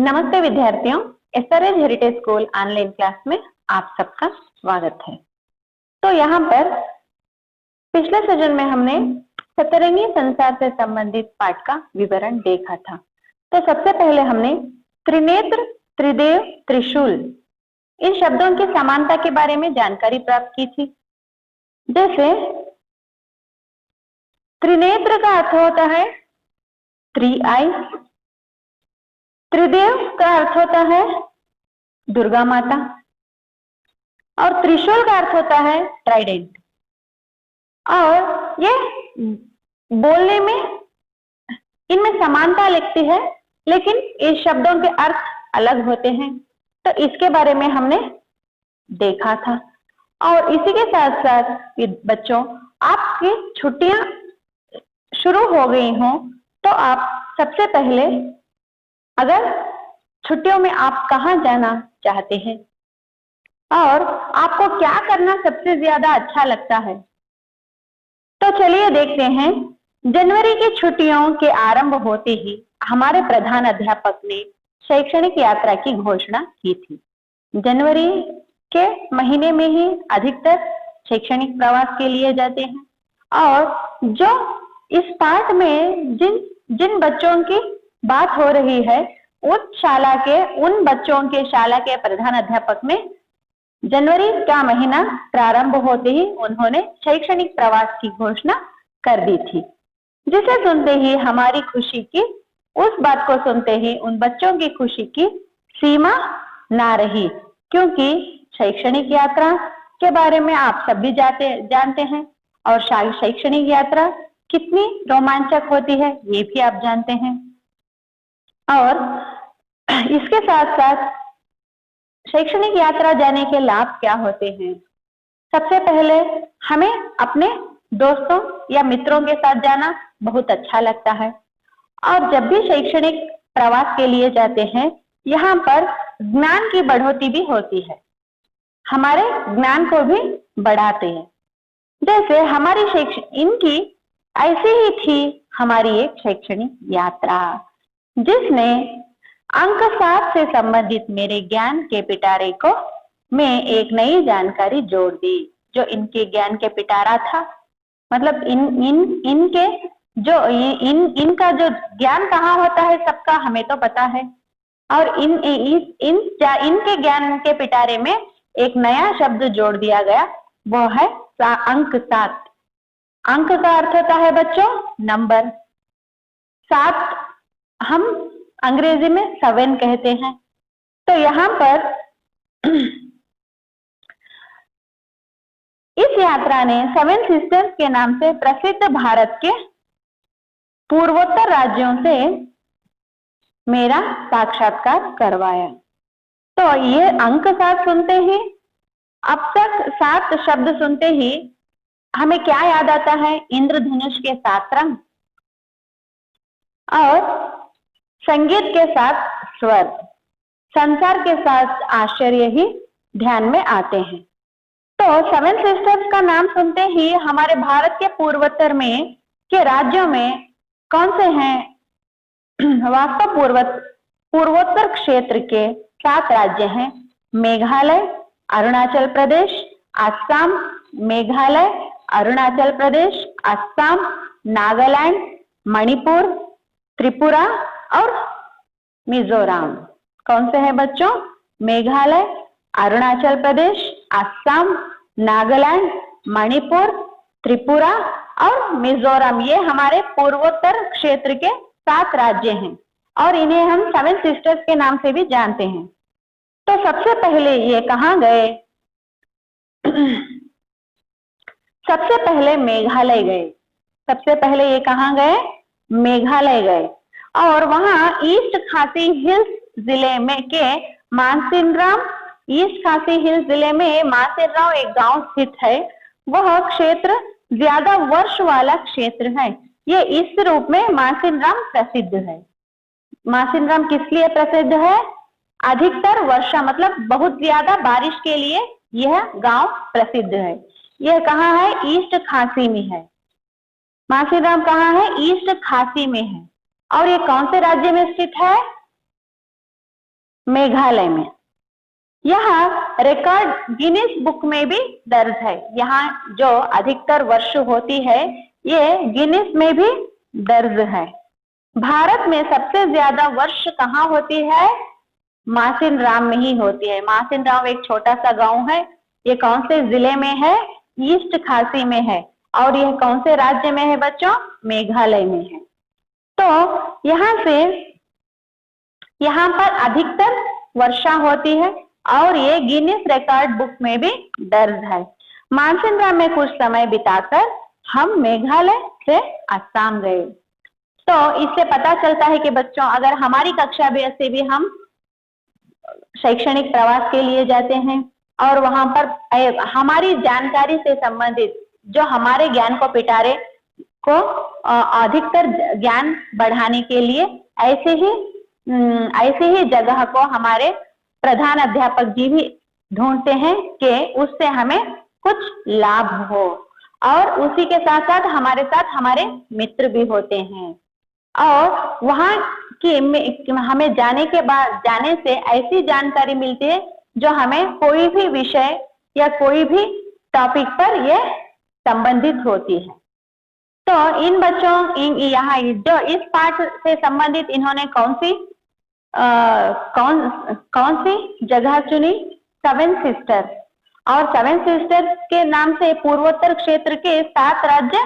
नमस्ते विद्यार्थियों, SRH heritage school online class में आप सबका स्वागत है। तो यहाँ पर पिछले सेशन में हमने सतरंगी संसार से संबंधित पाठ का विवरण देखा था। तो सबसे पहले हमने त्रिनेत्र, त्रिदेव, त्रिशूल इन शब्दों की समानता के बारे में जानकारी प्राप्त की थी। जैसे त्रिनेत्र का अर्थ होता है थ्री आई, त्रिदेव का अर्थ होता है दुर्गा माता और त्रिशूल का अर्थ होता है ट्राइडेंट। और ये बोलने में इनमें समानता लगती है, लेकिन इस शब्दों के अर्थ अलग होते हैं। तो इसके बारे में हमने देखा था। और इसी के साथ साथ बच्चों, आपकी छुट्टियां शुरू हो गई हों तो आप सबसे पहले अगर छुट्टियों में आप कहाँ जाना चाहते हैं और आपको क्या करना सबसे ज्यादा अच्छा लगता है, तो चलिए देखते हैं। जनवरी की छुट्टियों के आरंभ होते ही हमारे प्रधान अध्यापक ने शैक्षणिक यात्रा की घोषणा की थी। जनवरी के महीने में ही अधिकतर शैक्षणिक प्रवास के लिए जाते हैं। और जो इस पाठ में जिन बच्चों की बात हो रही है, उन बच्चों के शाला के प्रधान अध्यापक ने जनवरी का महीना प्रारंभ होते ही उन्होंने शैक्षणिक प्रवास की घोषणा कर दी थी, जिसे सुनते ही हमारी खुशी की, उस बात को सुनते ही उन बच्चों की खुशी की सीमा ना रही, क्योंकि शैक्षणिक यात्रा के बारे में आप सभी जानते हैं और शैक्षणिक यात्रा कितनी रोमांचक होती है ये भी आप जानते हैं। और इसके साथ साथ शैक्षणिक यात्रा जाने के लाभ क्या होते हैं। सबसे पहले हमें अपने दोस्तों या मित्रों के साथ जाना बहुत अच्छा लगता है। और जब भी शैक्षणिक प्रवास के लिए जाते हैं, यहाँ पर ज्ञान की बढ़ोतरी भी होती है, हमारे ज्ञान को भी बढ़ाते हैं। जैसे इनकी ऐसी ही थी हमारी एक शैक्षणिक यात्रा, जिसने अंक 7 से संबंधित मेरे ज्ञान के पिटारे को में एक नई जानकारी जोड़ दी। जो इनके ज्ञान के पिटारा था, मतलब इनका जो ज्ञान कहाँ होता है सबका हमें तो पता है। और इनके ज्ञान के पिटारे में एक नया शब्द जोड़ दिया गया, वो है अंक 7। अंक का अर्थ होता है बच्चों नंबर। 7 हम अंग्रेजी में 7 कहते हैं। तो यहाँ पर इस यात्रा ने 7 सिस्टर्स के नाम से प्रसिद्ध भारत के पूर्वोत्तर राज्यों से मेरा साक्षात्कार करवाया। तो ये अंक 7 सुनते ही, अब तक 7 शब्द सुनते ही हमें क्या याद आता है? इंद्रधनुष के 7 रंग और संगीत के साथ स्वर, संसार के साथ आश्चर्य ही ध्यान में आते हैं। तो 7 सिस्टर्स का नाम सुनते ही हमारे भारत के पूर्वोत्तर में के राज्यों में कौन से हैं? वास्तव पूर्वोत्तर क्षेत्र के 7 राज्य हैं: मेघालय, अरुणाचल प्रदेश, असम, मेघालय, अरुणाचल प्रदेश, असम, नागालैंड, मणिपुर, त्रिपुरा और मिजोरम। कौन से हैं बच्चों? मेघालय, अरुणाचल प्रदेश, असम, नागालैंड, मणिपुर, त्रिपुरा और मिजोरम। ये हमारे पूर्वोत्तर क्षेत्र के 7 राज्य हैं और इन्हें हम 7 सिस्टर्स के नाम से भी जानते हैं। तो सबसे पहले ये कहाँ गए? सबसे पहले मेघालय गए। सबसे पहले ये कहाँ गए? मेघालय गए। और वहां ईस्ट खासी हिल्स जिले में के मानसिनराम, ईस्ट खासी हिल्स जिले में मानसिनराम एक गांव स्थित है। वह क्षेत्र ज्यादा वर्ष वाला क्षेत्र है। ये इस रूप में मानसिनराम प्रसिद्ध है। मानसिनराम किस लिए प्रसिद्ध है? अधिकतर वर्षा, मतलब बहुत ज्यादा बारिश के लिए यह गांव प्रसिद्ध है। यह कहाँ है? ईस्ट खासी में है। मानसिनराम कहाँ है? ईस्ट खासी में है। और ये कौन से राज्य में स्थित है? मेघालय में। यह रिकॉर्ड गिनीज बुक में भी दर्ज है। यहाँ जो अधिकतर वर्ष होती है ये गिनीज में भी दर्ज है। भारत में सबसे ज्यादा वर्ष कहाँ होती है? मासिनराम में ही होती है। मासिनराम एक छोटा सा गांव है। ये कौन से जिले में है? ईस्ट खासी में है। और यह कौन से राज्य में है बच्चों? मेघालय में है। तो यहाँ पर अधिकतर वर्षा होती है और ये गिनीज रिकॉर्ड बुक में भी दर्ज है। मानसिनराम में कुछ समय बिताकर हम मेघालय से असम गए। तो इससे पता चलता है कि बच्चों अगर हमारी कक्षा से भी हम शैक्षणिक प्रवास के लिए जाते हैं और वहां पर हमारी जानकारी से संबंधित जो हमारे ज्ञान को पिटारे को अधिकतर ज्ञान बढ़ाने के लिए ऐसे ही जगह को हमारे प्रधान अध्यापक जी भी ढूंढते हैं कि उससे हमें कुछ लाभ हो। और उसी के साथ साथ हमारे मित्र भी होते हैं। और वहां की हमें जाने से ऐसी जानकारी मिलती है जो हमें कोई भी विषय या कोई भी टॉपिक पर ये संबंधित होती है। तो इन बच्चों यहाँ जो इस पाठ से संबंधित इन्होंने कौन सी जगह चुनी? Seven sister. और सेवन सिस्टर्स के नाम से पूर्वोत्तर क्षेत्र के 7 राज्य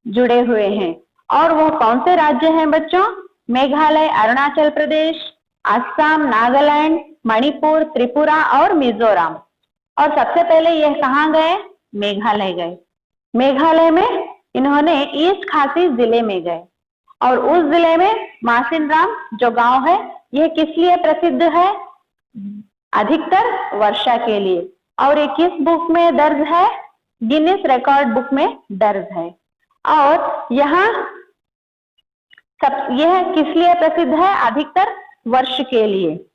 जुड़े हुए हैं। और वो कौन से राज्य हैं बच्चों? मेघालय, अरुणाचल प्रदेश, असम, नागालैंड, मणिपुर, त्रिपुरा और मिजोरम। और सबसे पहले ये कहाँ गए? मेघालय गए। मेघालय में इन्होंने ईस्ट खासी जिले में गए और उस जिले में मासिनराम जो गांव है यह किस लिए प्रसिद्ध है? अधिकतर वर्षा के लिए। और ये किस बुक में दर्ज है? गिनीज रिकॉर्ड बुक में दर्ज है। और यह किस लिए प्रसिद्ध है? अधिकतर वर्ष के लिए।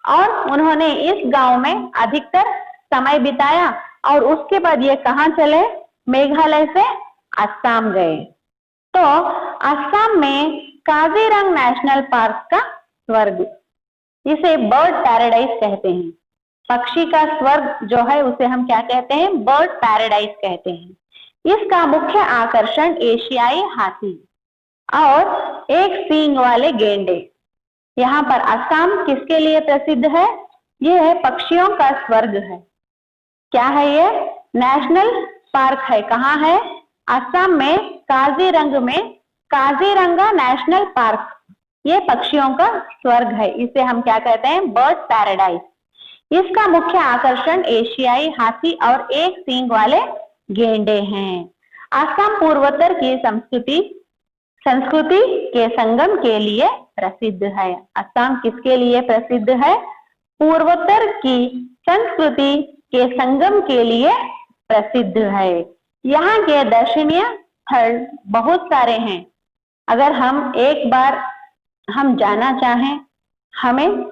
और उन्होंने इस गांव में अधिकतर समय बिताया और उसके बाद ये कहाँ चले? मेघालय से असम गए। तो असम में काजीरंगा नेशनल पार्क का स्वर्ग, इसे बर्ड पैराडाइज कहते हैं। पक्षी का स्वर्ग जो है उसे हम क्या कहते हैं? बर्ड पैराडाइज कहते हैं। इसका मुख्य आकर्षण एशियाई हाथी और एक सींग वाले गेंडे। यहाँ पर असम किसके लिए प्रसिद्ध है? यह पक्षियों का स्वर्ग है। क्या है ये? नेशनल पार्क है। कहाँ है? असम में काजीरंगा नेशनल पार्क। ये पक्षियों का स्वर्ग है। इसे हम क्या कहते हैं? Bird paradise. इसका मुख्य आकर्षण एशियाई हाथी और एक सींग वाले गेंडे हैं। असम पूर्वोत्तर की संस्कृति के संगम के लिए प्रसिद्ध है। असम किसके लिए प्रसिद्ध है? पूर्वोत्तर की संस्कृति के संगम के लिए प्रसिद्ध है। यहाँ के दर्शनीय स्थल बहुत सारे हैं। अगर हम एक बार जाना चाहें, हमें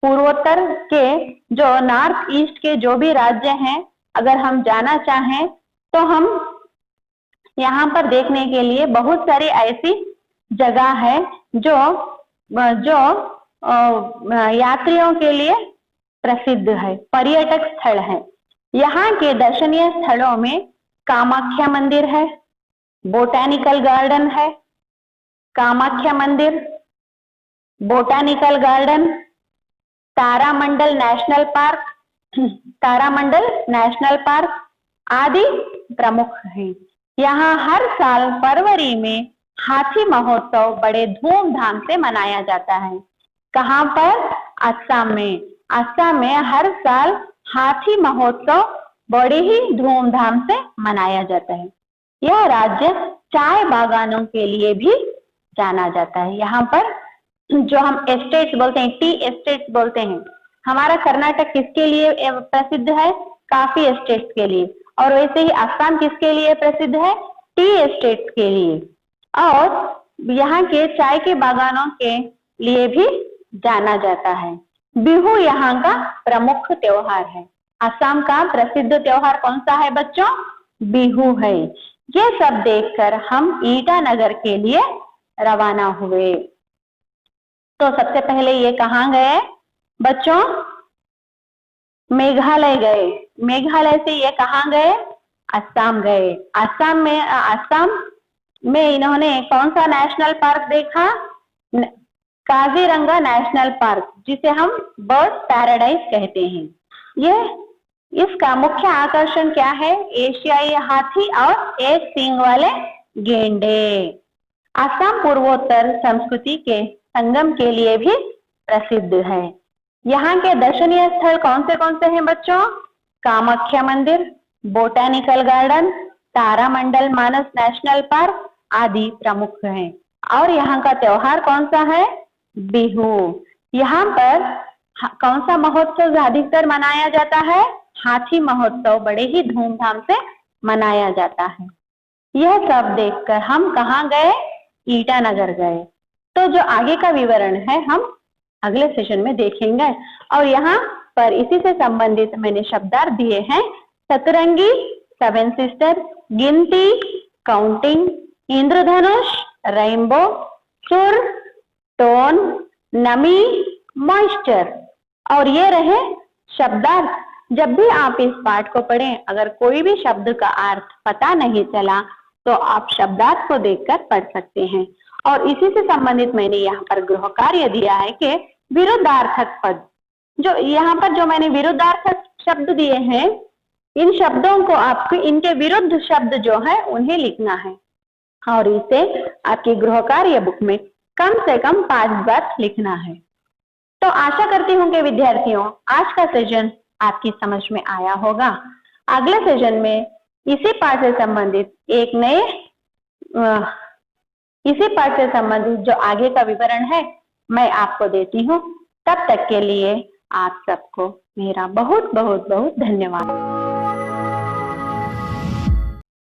पूर्वोत्तर के जो नॉर्थ ईस्ट के जो भी राज्य हैं अगर हम जाना चाहें तो हम यहाँ पर देखने के लिए बहुत सारी ऐसी जगह है जो यात्रियों के लिए प्रसिद्ध है, पर्यटक स्थल है। यहाँ के दर्शनीय स्थलों में कामाख्या मंदिर है, बोटैनिकल गार्डन है, कामाख्या मंदिर, बोटैनिकल गार्डन, तारामंडल नेशनल पार्क आदि प्रमुख हैं। यहाँ हर साल फरवरी में हाथी महोत्सव बड़े धूमधाम से मनाया जाता है। कहाँ पर? असम में। असम में हर साल हाथी महोत्सव बड़े ही धूमधाम से मनाया जाता है। यह राज्य चाय बागानों के लिए भी जाना जाता है। यहाँ पर जो हम एस्टेट्स बोलते हैं, टी एस्टेट्स बोलते हैं, हमारा कर्नाटक किसके लिए प्रसिद्ध है? कॉफी एस्टेट्स के लिए। और वैसे ही असम किसके लिए प्रसिद्ध है? टी एस्टेट्स के लिए। और यहाँ के चाय के बागानों के लिए भी जाना जाता है। बिहू यहाँ का प्रमुख त्योहार है। असम का प्रसिद्ध त्योहार कौन सा है बच्चों? बिहू है। ये सब देखकर हम ईटानगर के लिए रवाना हुए। तो सबसे पहले ये कहाँ गए? बच्चों मेघालय गए, मेघालय से ये कहाँ गए? असम गए। असम में इन्होंने कौन सा नेशनल पार्क देखा? काजीरंगा नेशनल पार्क, जिसे हम बर्ड पैराडाइज कहते हैं। ये इसका मुख्य आकर्षण क्या है? एशियाई हाथी और एक सींग वाले गेंडे। असम पूर्वोत्तर संस्कृति के संगम के लिए भी प्रसिद्ध है। यहाँ के दर्शनीय स्थल कौन से हैं बच्चों? कामाख्या मंदिर, बोटानिकल गार्डन, तारामंडल मानस नेशनल पार्क आदि प्रमुख हैं। और यहाँ का त्योहार कौन सा है? बिहू। यहाँ पर कौन सा महोत्सव अधिकतर मनाया जाता है? हाथी महोत्सव बड़े ही धूमधाम से मनाया जाता है। यह सब देखकर हम कहाँ गए? ईटानगर गए। तो जो आगे का विवरण है हम अगले सेशन में देखेंगे। और यहाँ पर इसी से संबंधित मैंने शब्दार्थ दिए हैं: सतरंगी, सेवन सिस्टर, गिनती, काउंटिंग, इंद्रधनुष, रेनबो, सुर, टोन, नमी, मॉइस्चर। और ये रहे शब्दार्थ। जब भी आप इस पाठ को पढ़ें, अगर कोई भी शब्द का अर्थ पता नहीं चला तो आप शब्दार्थ को देखकर पढ़ सकते हैं। और इसी से संबंधित मैंने यहाँ पर गृह कार्य दिया है कि विरुद्धार्थक पद, जो यहाँ पर जो मैंने विरुद्धार्थक शब्द दिए हैं, इन शब्दों को आपको इनके विरुद्ध शब्द जो है उन्हें लिखना है। और इसे आपकी गृह कार्य बुक में कम से कम 5 बार लिखना है। तो आशा करती हूँ कि विद्यार्थियों आज का सेशन आपकी समझ में आया होगा। अगले सेशन में इसी पाठ से संबंधित इसी पाठ से संबंधित जो आगे का विवरण है मैं आपको देती हूँ। तब तक के लिए आप सबको मेरा बहुत बहुत बहुत धन्यवाद।